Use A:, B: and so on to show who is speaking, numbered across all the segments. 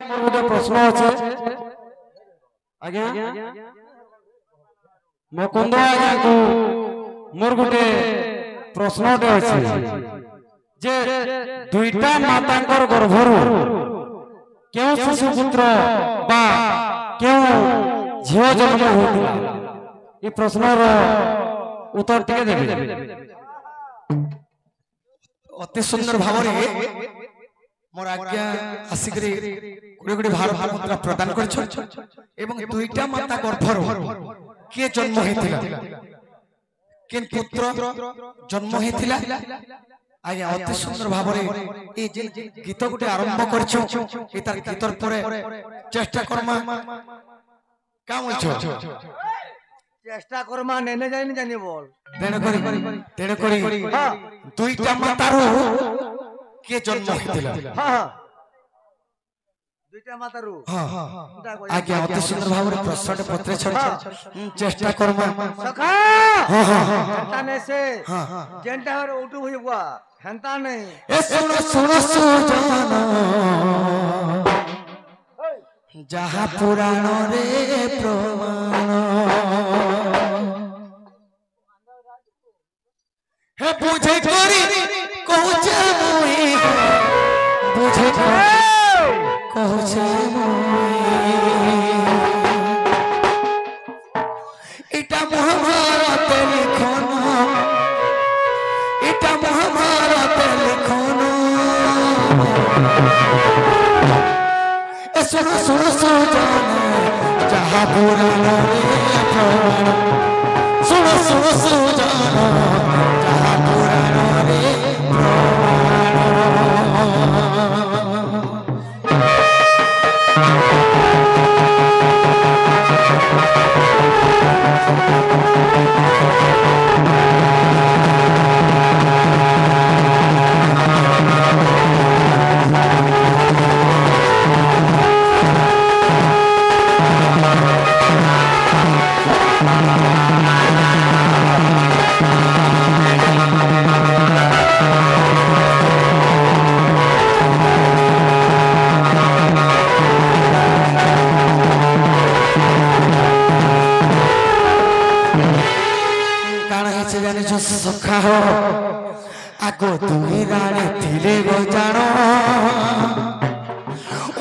A: मोर गोटे प्रश्न अच्छे आज्ञा मुकुंद आज्ञा को मोर गोटे प्रश्न अच्छे जे दुईटा मातांकर गर्भरु क्यों शिशुपुत्र बा क्यों झील जन्म होता ये प्रश्नर उत्तर टिके देबे।
B: अति सुंदर भाव मोर आज्ञा आसिक गुड़े गुड़े भारत मुद्रा प्रदान कर दुईटा माता गर्भर किए जन्म होता किन पुत्र जन्म होता आज्ञा अति सुंदर भाव गीत गोटे आरंभ कर गीतर चेष्टा करमा काम
C: चेष्टा करमा नेने जानि जानि बोल
B: तेण करी दुईटा मातारो के जन्म होइतिला
C: हां दुईटा मातारो
B: हां आज्ञा अति सुंदर भाव रे प्रश्न पत्र छ चेष्टा करमा
C: सखा
B: हां हां
C: चेष्टा ने से जेंटा रे उठु होइबा हंता नहीं
B: ए सुनो सुनो सुजाना जहा पुराण रे प्रमाण हे बुझे करी कहूचे मुई बुझे कहूचे मुई इटा महाभारत लिखनो इटा महाभारत लिखनो ए सुनो सुनो सुजाना जहा पुराण रे प्रमाण सुनो सुनो सुजाना जहा पुराण रे सखा हो आगो तुई रानी थिले गो जानो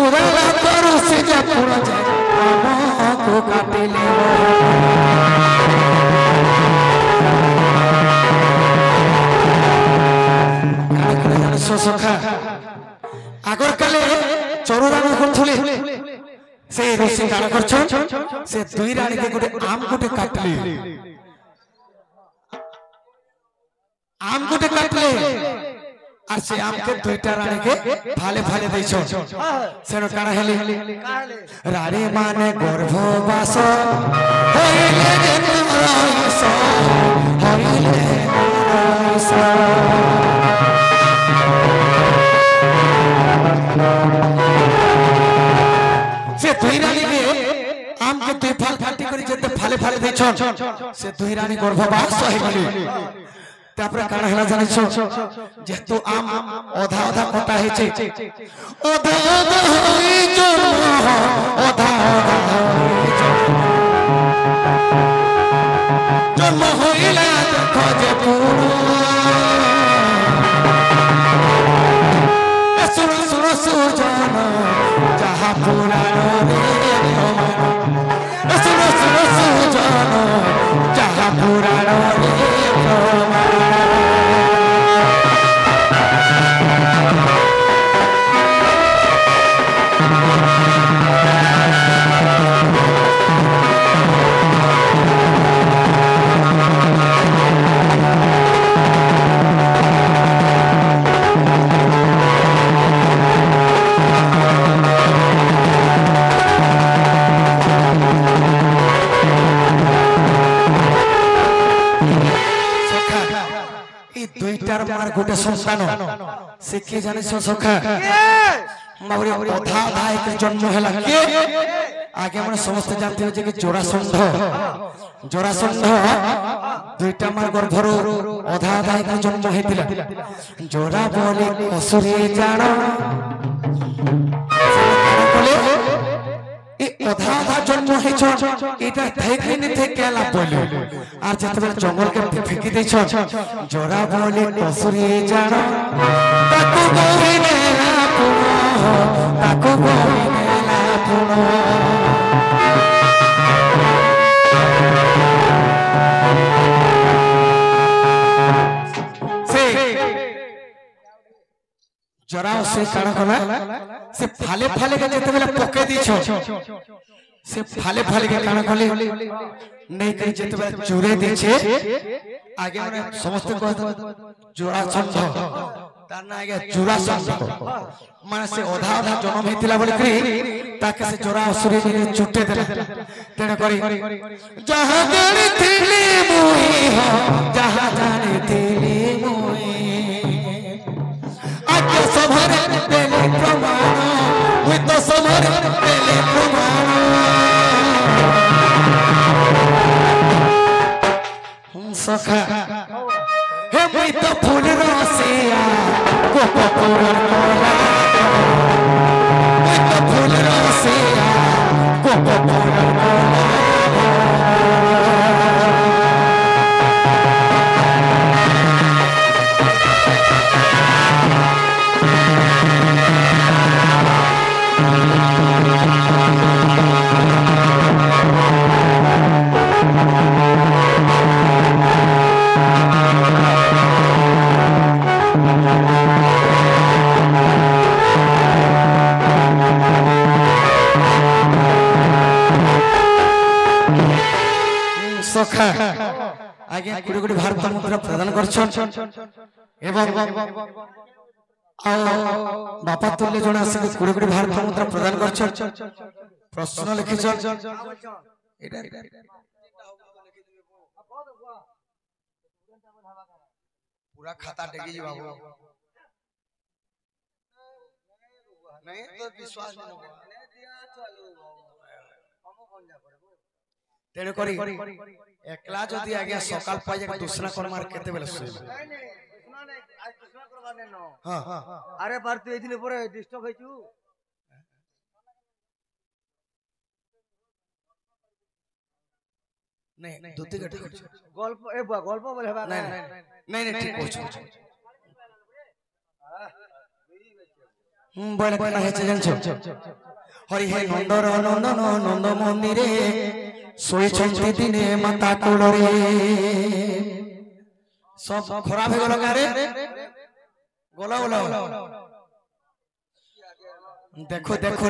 B: उड़ाला करू से जा पूरा जानो को काटिले सखा आगर काले चरुराम करथुले से ऋषि काण करछन से दुई रानी के गोटे आम गोटे काटले आम गोटे काटले और से आम के दुईटा रानी के फाले फाले दैछो सेनो काना हेली रानी माने गर्भवास होइले जनमराइस होइले जनमराइस से दुई रानी के आम के दुई फाल फाटी करी जेते फाले फाले दैछो से दुई रानी गर्भवास होइले तापर काण हला जानि छो जेतु आम ओधा ओधा कटा हे छे ओधा ओधा होई जन्म ओधा ओधा होई जन्म होइला देखो जे पूरो सुर सुर सुजाना जहा पुराण रे प्रमाण सुर सुर सुजाना जहा पुराण रे प्रमाण मार गोटे संस्थान से के जाने सखा मावरी अधा अधा एक जन्म हैला के आगे मन समस्त जानते हो जे कि जोरासंध दुईटा मार गर्भरो अधा अधा एक जन्म हेतिला जोरा बोली असुरी जानो बोले অধা অধা জন্ম হয়েছ এটা থেকে নি থেকে লাভ পড়লো আর যেতবে জঙ্গল কে ফেকি দিছ জরা বলে কসুরি জান তাকু গহিনে লাপুন তাকু গহিনে লাপুন जरा से काना कला से फाले फाले के जते बेला पके दिछ से फाले फाले के काना कले नहीं कहि जते बेला चुरे दिछे आगे माने समस्त को जोड़ा संध तार ना आगे जोड़ा संध माने से ओधा ओधा जन्म हेतिला बोली करी ताके से जोड़ा असुरी ने चुटे देला तेने करी जहां जाने थिली मोई हो जहां जाने थिली मोई आके सबरे देले प्रमाण हुई तो सबरे देले प्रमाण सखा हे मुई तो फूल रसिया गोपपुर कोला मुई तो फूल रसिया गोपपुर कोला सखा आगे गुडी गुडी भारत मुद्रा प्रदान करछन एवं बापा तुल्य जण आसी गुडी गुडी भारत मुद्रा प्रदान करछन प्रश्न लिखिछन पूरा खाता डेगी जी बाबू नहीं तो विश्वास नहीं तेरे करी एकला जदी आगे सकाल पाए एक दूसरा कर मार केते बेले सुई
C: नहीं नहीं दूसरा नहीं आज दूसरा करवाने न
B: हां
C: अरे बार तू एदिले परे डिस्टर्ब होइछु
B: नहीं दुती गटी
C: गल्प ए बुआ गल्प बोले बा
B: नहीं नहीं नहीं ठीक कहछ बोले कोना हे जानछो हरि हे नंदर नंदन नंद मंदिरे सोई छंती दिने माता कोलरे सब खराब हो गलो गारे गोला गोला देखो देखो